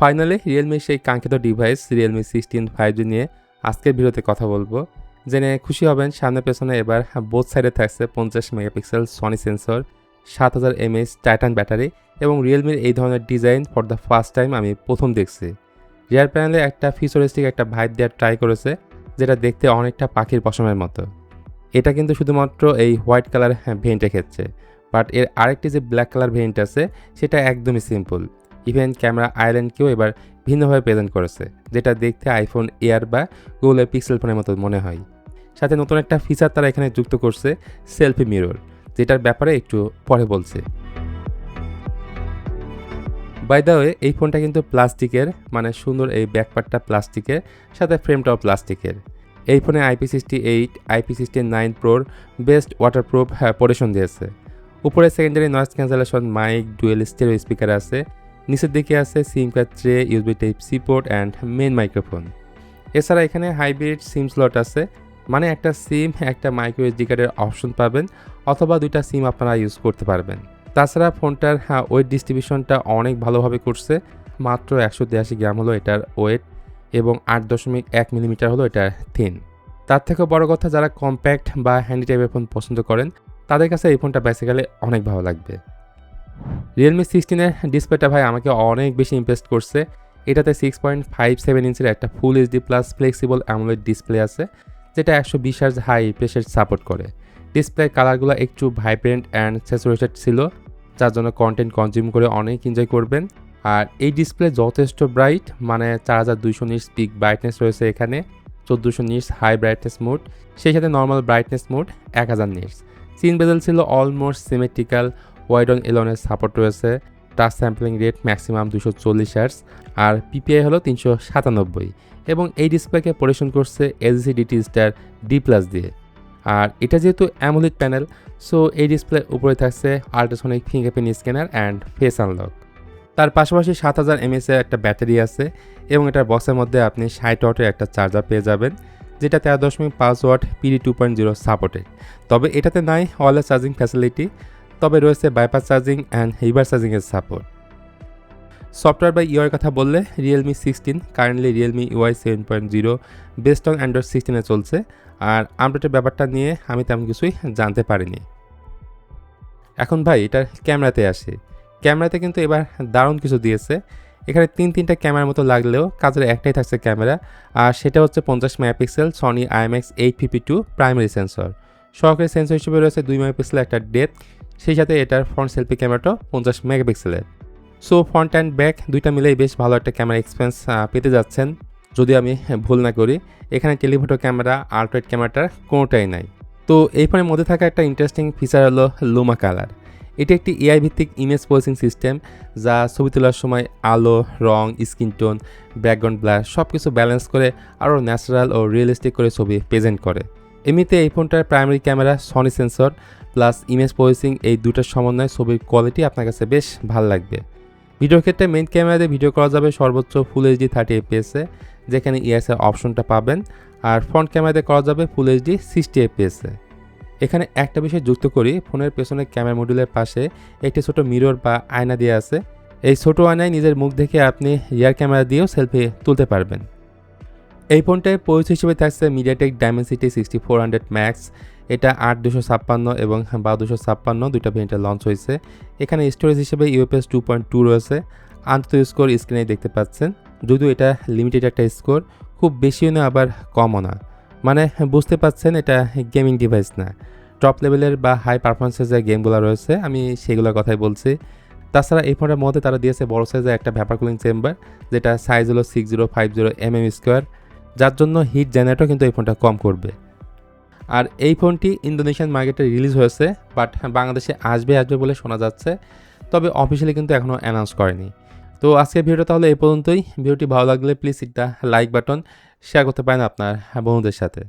Finally রিয়েলমির সেই কাঙ্ক্ষিত device Realme 16 5G নিয়ে আজকের ভিডিওতে কথা বলবো। জেনে খুশি হবেন সামনে পেছনে এবার বোথ সাইডে থাকছে 50 megapixel Sony sensor, 7000 mAh Titan battery এবং রিয়েলমির এই ধরনের design for the first time আমি প্রথম দেখছি। রিয়ার প্যানেলে একটা ফিউচারিস্টিক একটা ভাইব দেওয়ার ট্রাই করেছে, যেটা দেখতে অনেকটা পাখির পশমের মতো। এটা কিন্তু শুধুমাত্র এই হোয়াইট কালার ভেরিয়েন্টে ক্ষেত্রে, বাট এর আরেকটি যে ব্ল্যাক কালার ভেরিয়েন্ট আছে সেটা একদমই সিম্পল। ইভেন ক্যামেরা আইল্যান্ডকেও এবার ভিন্নভাবে প্রেজেন্ট করেছে, যেটা দেখতে আইফোন এয়ার বা গুগলের পিক্সেল ফোনের মতো মনে হয়। সাথে নতুন একটা ফিচার তারা এখানে যুক্ত করছে, সেলফি মিরর, যেটার ব্যাপারে একটু পরে বলছে। বাই দ্য ওয়ে এই ফোনটা কিন্তু প্লাস্টিকের, মানে সুন্দর এই ব্যাকপার্টটা প্লাস্টিকের, সাথে ফ্রেমটাও প্লাস্টিকের। এই ফোনে IP68, IP69 প্রোর best waterproof protection দিয়েছে। উপরে secondary noise cancellation mic, dual stereo speaker আছে। নিচের দিকে আছে SIM card tray, USB Type-C port and main microphone. এছাড়া এখানে হাইব্রিড সিম স্লট আছে, মানে একটা সিম একটা মাইক্রো SD কার্ডের অপশন পাবেন, অথবা দুইটা সিম আপনারা ইউজ করতে পারবেন। তাছাড়া ফোনটার ওয়েট ডিস্ট্রিবিউশনটা অনেক ভালোভাবে করছে। মাত্র 183 গ্রাম হলো এটার ওয়েট এবং 8.1 মিলিমিটার হলো এটার থিন। তার থেকেও বড় কথা, যারা কম্প্যাক্ট বা হ্যান্ডি টাইপের ফোন পছন্দ করেন তাদের কাছে এই ফোনটা বেসিক্যালি অনেক ভালো লাগবে। রিয়েলমি 16-এর ডিসপ্লেটা ভাই আমাকে অনেক বেশি ইমপ্রেস করছে। এটাতে 6.57 ইঞ্চের একটা ফুল HD plus flexible AMOLED display আছে, যেটা 120 হার্জ হাই রিফ্রেশ সাপোর্ট করে। ডিসপ্লের কালারগুলো একটু ভাইব্রেন্ট অ্যান্ড স্যাচুরেটেড ছিল, যার জন্য কন্টেন্ট কনজিউম করে অনেক এনজয় করবেন। আর এই ডিসপ্লে যথেষ্ট ব্রাইট, মানে 4200 নিটস পিক ব্রাইটনেস রয়েছে এখানে, 1400 নিটস হাই ব্রাইটনেস মোড, সেই সাথে normal brightness mode 1000 nits. Thin bezel ছিল অলমোস্ট সিমেট্রিক্যাল, ওয়াইড অন এলনের সাপোর্ট রয়েছে, touch sampling rate maximum 240 hertz, আর PPI হলো 397। এবং এই ডিসপ্লেকে পরিবেশন করছে LG DT-Star D+ দিয়ে। আর এটা যেহেতু অ্যামোলেড প্যানেল, সো এই ডিসপ্লের উপরে থাকছে ultrasonic fingerprint scanner and face unlock. তার পাশাপাশি 7000 mAh এর একটা ব্যাটারি আছে এবং এটার বক্সের মধ্যে আপনি 60 ওয়াটের একটা চার্জার পেয়ে যাবেন, যেটা 13.5 ওয়াট PD 2.0 সাপোর্টেড। তবে এটাতে নাই ওয়্যারলেস চার্জিং ফ্যাসিলিটি, তবে রয়েছে বাইপাস চার্জিং অ্যান্ড রিভার্স চার্জিংয়ের সাপোর্ট। সফটওয়্যার বা ইউআই কথা বললে Realme 16 currently Realme UI 7.0 based on Android 16-এ চলছে। আর আপডেটের ব্যাপারটা নিয়ে আমি তেমন কিছুই জানতে পারিনি। এখন ভাই এটার ক্যামেরাতে আসে। ক্যামেরাতে কিন্তু এবার দারুণ কিছু দিয়েছে। এখানে তিনটা ক্যামেরার মতো লাগলেও কাজের একটাই থাকছে ক্যামেরা, আর সেটা হচ্ছে 50 megapixel Sony IMX852 primary sensor. সহকারী সেন্সর হিসেবে রয়েছে 2 মেগাপিক্সেল একটা ডেপথ, সেই সাথে এটার ফ্রন্ট সেলফি ক্যামেরাটাও 50 মেগাপিক্সেলের। সো ফ্রন্ট অ্যান্ড ব্যাক দুইটা মিলেই বেশ ভালো একটা ক্যামেরা এক্সপেরিয়েন্স পেতে যাচ্ছেন, যদি আমি ভুল না করি। এখানে টেলিফোটো ক্যামেরা, আল্ট্রাওয়াইড ক্যামেরাটার কোনোটাই নাই। তো এই ফোনের মধ্যে থাকা একটা ইন্টারেস্টিং ফিচার হলো লুমা কালার। এটি একটি AI ভিত্তিক ইমেজ প্রসেসিং সিস্টেম, যা ছবি তোলার সময় আলো, রং, স্কিন টোন, ব্যাকগ্রাউন্ড ব্লার সব কিছু ব্যালেন্স করে আরও ন্যাচারাল ও রিয়েলিস্টিক করে ছবি প্রেজেন্ট করে। এমনিতে এই ফোনটার primary camera, Sony sensor plus image processing, এই দুটার সমন্বয়ে ছবির কোয়ালিটি আপনার কাছে বেশ ভালো লাগবে। ভিডিওর ক্ষেত্রে মেইন ক্যামেরা দিয়ে ভিডিও করা যাবে সর্বোচ্চ ফুল HD 30 fps-এ, যেখানে EOS এর অপশনটা পাবেন। আর ফ্রন্ট ক্যামেরাতে করা যাবে ফুল HD 60 fps-এ। এখানে একটা বিষয় যুক্ত করি, ফোনের পেছনের ক্যামেরা মডিউলের পাশে একটি ছোট মিরর বা আয়না দেওয়া আছে। এই ছোট আয়নায় নিজের মুখ দেখে আপনি রিয়ার ক্যামেরা দিয়েও সেলফি তুলতে পারবেন। এই ফোনটায় প্রসেসর হিসেবে থাকছে MediaTek Dimensity 6400 Max। এটা 8256 এবং 12256 দুইটা ভেরিয়েন্টে লঞ্চ হয়েছে। এখানে স্টোরেজ হিসেবে UFS 2.2 রয়েছে। আন্তর্জাতিক স্কোর স্ক্রিনে দেখতে পাচ্ছেন, যদিও এটা লিমিটেড একটা স্কোর, খুব বেশিও না আবার কমও না, মানে বুঝতে পাচ্ছেন এটা গেমিং ডিভাইস না। টপ লেভেলের বা হাই পারফরমেন্সের যে গেমগুলো রয়েছে আমি সেগুলোর কথাই বলছি। তাছাড়া এই ফোনের মধ্যে তারা দিয়েছে বড় সাইজের একটা ভ্যাপার কুলিং চেম্বার, যেটা সাইজ হলো 6050 mm², যার জন্য হিট জেনারেটর কিন্তু এই ফোনটা কম করবে। আর এই ফোনটি ইন্দোনেশিয়ান মার্কেটে রিলিজ হয়েছে, বাট বাংলাদেশে আসবে বলে শোনা যাচ্ছে, তবে অফিসিয়ালি কিন্তু এখনও অ্যানাউন্স করেনি। তো আজকের ভিডিওটা তাহলে এই পর্যন্তই। ভিডিওটি ভালো লাগলে প্লিজ একটা লাইক বাটন শেয়ার করতে পারেন আপনার বন্ধুদের সাথে।